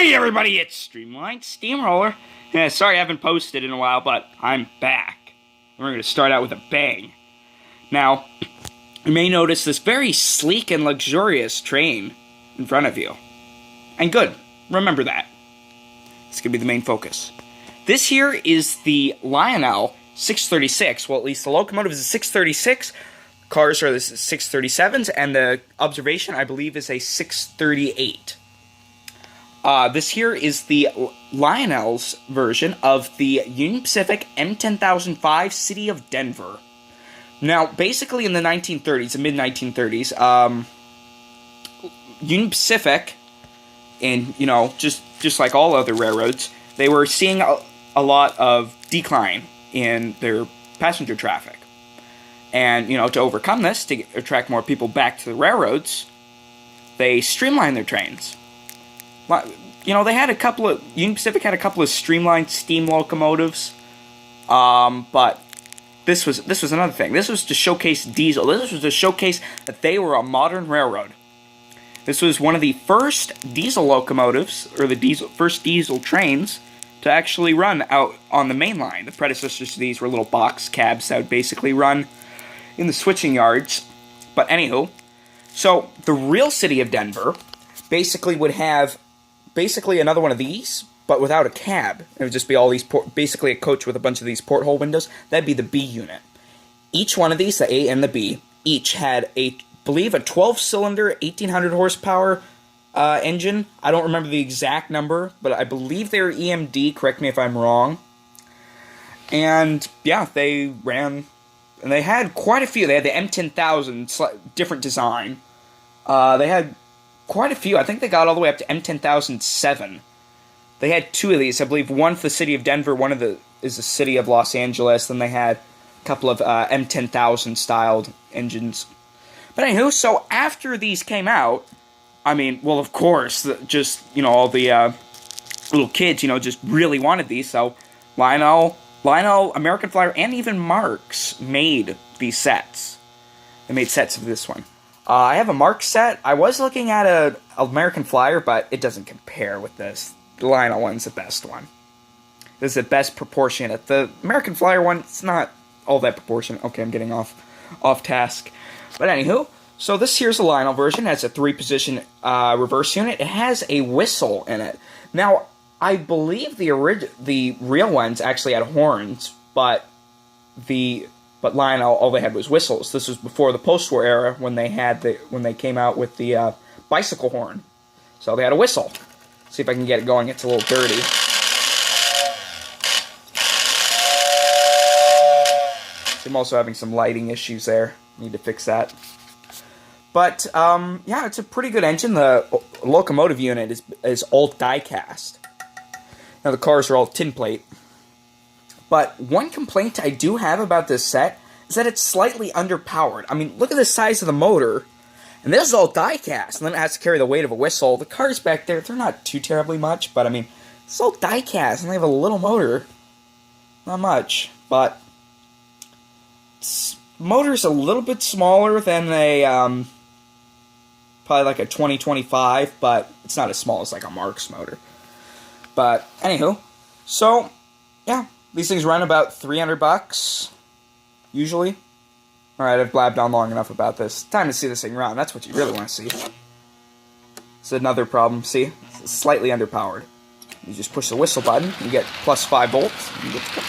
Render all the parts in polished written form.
Hey everybody, it's Streamlined Steamroller. Yeah, sorry I haven't posted in a while, but I'm back. We're going to start out with a bang. Now, you may notice this very sleek and luxurious train in front of you. And good, remember that. It's going to be the main focus. This here is the Lionel 636. Well, at least the locomotive is a 636. Cars are the 637s, and the observation, I believe, is a 638. This here is the Lionel's version of the Union Pacific M10005 City of Denver. Now, basically in the 1930s, the mid-1930s, Union Pacific, and, you know, just like all other railroads, they were seeing a lot of decline in their passenger traffic. And, you know, to overcome this, to attract more people back to the railroads, they streamlined their trains. You know, they had Union Pacific had a couple of streamlined steam locomotives, but this was another thing. This was to showcase diesel. This was to showcase that they were a modern railroad. This was one of the first diesel locomotives, or the first diesel trains, to actually run out on the main line. The predecessors to these were little box cabs that would basically run in the switching yards. But anywho, so the real city of Denver basically would have another one of these, but without a cab. It would just be all these, basically a coach with a bunch of these porthole windows. That'd be the B unit. Each one of these, the A and the B, each had I believe a 12-cylinder, 1,800 horsepower engine. I don't remember the exact number, but I believe they were EMD, correct me if I'm wrong. And, yeah, they ran, and they had quite a few. They had the M10000, different design. They had quite a few. I think they got all the way up to M10007. They had two of these. I believe one for the city of Denver, one is the city of Los Angeles. Then they had a couple of M10000 styled engines. But anywho, so after these came out, I mean, well, of course, just, you know, all the little kids, you know, just really wanted these. So Lionel, American Flyer, and even Marx made these sets. They made sets of this one. I have a Marx set. I was looking at an American Flyer, but it doesn't compare with this. The Lionel one's the best one. This is the best proportionate. The American Flyer one, it's not all that proportionate. Okay, I'm getting off task. But anywho, so this here's the Lionel version. It has a 3-position reverse unit. It has a whistle in it. Now, I believe the real ones actually had horns, but Lionel, all they had was whistles. This was before the post-war era when they came out with the bicycle horn. So they had a whistle. See if I can get it going. It's a little dirty. So I'm also having some lighting issues there. Need to fix that. But yeah, it's a pretty good engine. The locomotive unit is all die-cast. Now the cars are all tin plate. But one complaint I do have about this set is that it's slightly underpowered. I mean, look at the size of the motor. And this is all die-cast. And then it has to carry the weight of a whistle. The cars back there, they're not too terribly much. But, I mean, it's all die-cast. And they have a little motor. Not much. But motor's a little bit smaller than a, probably like a 2025. But it's not as small as like a Marx motor. But, anywho. So, yeah. These things run about $300, usually. Alright, I've blabbed on long enough about this. Time to see this thing run. That's what you really want to see. It's another problem. See? It's slightly underpowered. You just push the whistle button, you get plus 5 volts, and you get to go.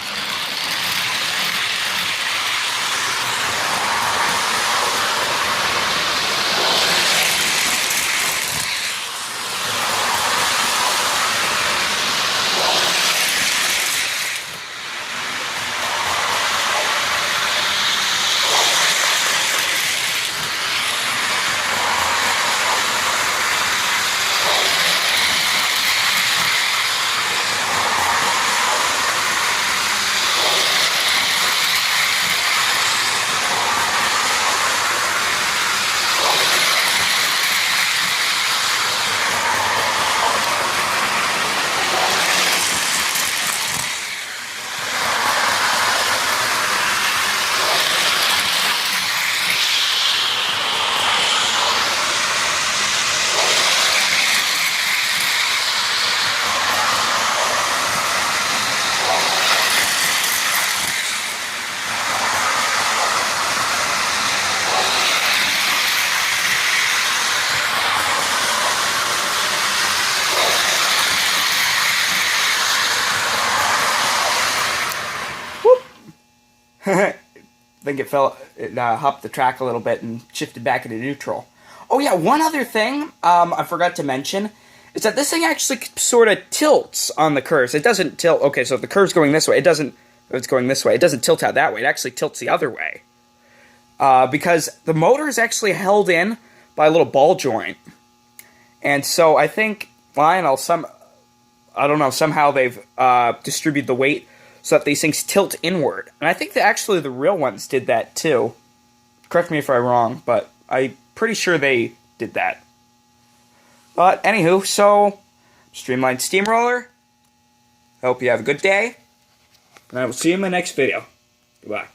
think it hopped the track a little bit and shifted back into neutral. Oh yeah, one other thing I forgot to mention is that this thing actually sort of tilts on the curves. It doesn't tilt. Okay, so if the curve's going this way, it doesn't. If it's going this way, it doesn't tilt out that way. It actually tilts the other way because the motor is actually held in by a little ball joint, and so I think Lionel somehow they've distributed the weight so that these things tilt inward. And I think that actually the real ones did that too. Correct me if I'm wrong, but I'm pretty sure they did that. But anywho, so Streamlined Steamroller. I hope you have a good day. And I will see you in my next video. Goodbye.